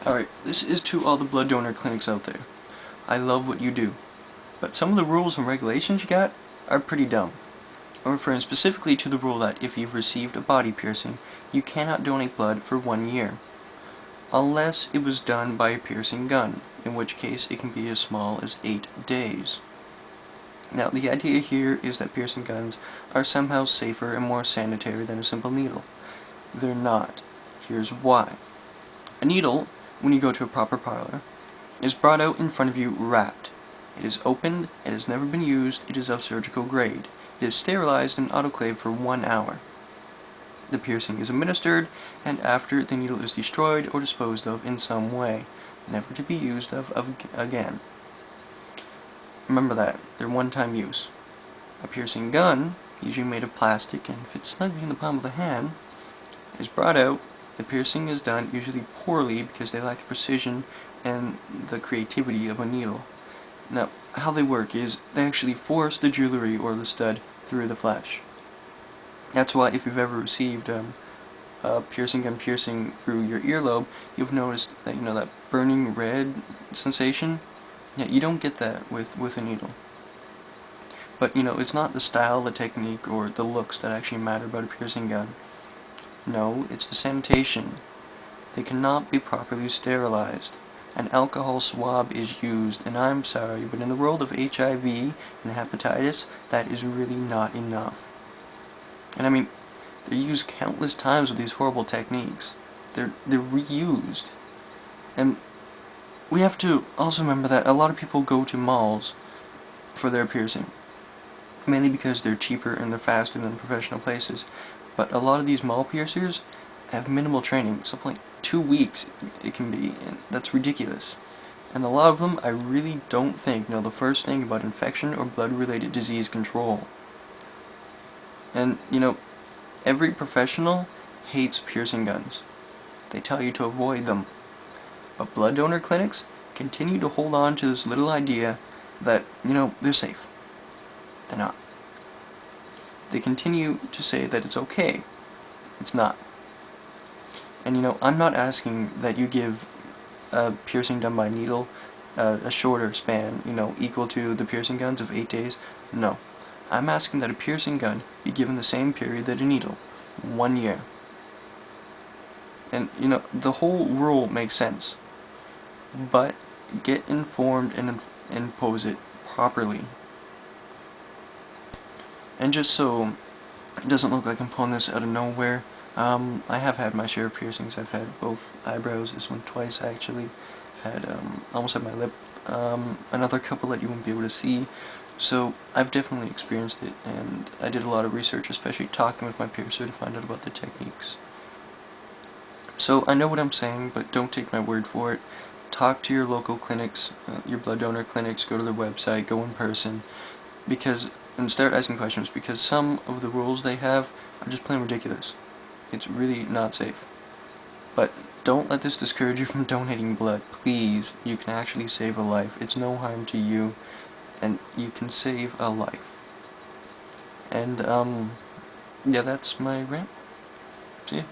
Alright, this is to all the blood donor clinics out there. I love what you do, but some of the rules and regulations you got are pretty dumb. I'm referring specifically to the rule that if you've received a body piercing, you cannot donate blood for 1 year, unless it was done by a piercing gun, in which case it can be as small as 8 days. Now, the idea here is that piercing guns are somehow safer and more sanitary than a simple needle. They're not. Here's why. A needle, when you go to a proper parlor, is brought out in front of you wrapped. It is opened, it has never been used, it is of surgical grade. It is sterilized and autoclaved for 1 hour. The piercing is administered, and after, the needle is destroyed or disposed of in some way, never to be used of again. Remember that, they're one-time use. A piercing gun, usually made of plastic and fits snugly in the palm of the hand, is brought out. The piercing is done usually poorly because they lack the precision and the creativity of a needle. Now, how they work is they actually force the jewelry or the stud through the flesh. That's why if you've ever received a piercing gun piercing through your earlobe, you've noticed that, that burning red sensation. Yeah, you don't get that with a needle. But, it's not the style, the technique, or the looks that actually matter about a piercing gun. No, it's the sanitation. They cannot be properly sterilized. An alcohol swab is used, and I'm sorry, but in the world of HIV and hepatitis, that is really not enough. And I mean, they're used countless times with these horrible techniques. They're reused. And we have to also remember that a lot of people go to malls for their piercing, mainly because they're cheaper and they're faster than professional places. But a lot of these mall piercers have minimal training, something like 2 weeks it can be, and that's ridiculous. And a lot of them, I really don't think know the first thing about infection or blood-related disease control. And, every professional hates piercing guns. They tell you to avoid them. But blood donor clinics continue to hold on to this little idea that, they're safe. They're not. They continue to say that it's okay. It's not. And I'm not asking that you give a piercing done by needle a shorter span, equal to the piercing guns of 8 days. No. I'm asking that a piercing gun be given the same period that a needle. 1 year. And, the whole rule makes sense. But get informed and impose it properly. And just so it doesn't look like I'm pulling this out of nowhere, I have had my share of piercings. I've had both eyebrows, this one twice actually. I've had, almost had my lip, another couple that you won't be able to see. So I've definitely experienced it, and I did a lot of research, especially talking with my piercer to find out about the techniques. So I know what I'm saying, but don't take my word for it. Talk to your local clinics, your blood donor clinics, go to their website, go in person, and start asking questions, because some of the rules they have are just plain ridiculous. It's really not safe. But don't let this discourage you from donating blood, please. You can actually save a life. It's no harm to you, and you can save a life. And, yeah, that's my rant. See ya.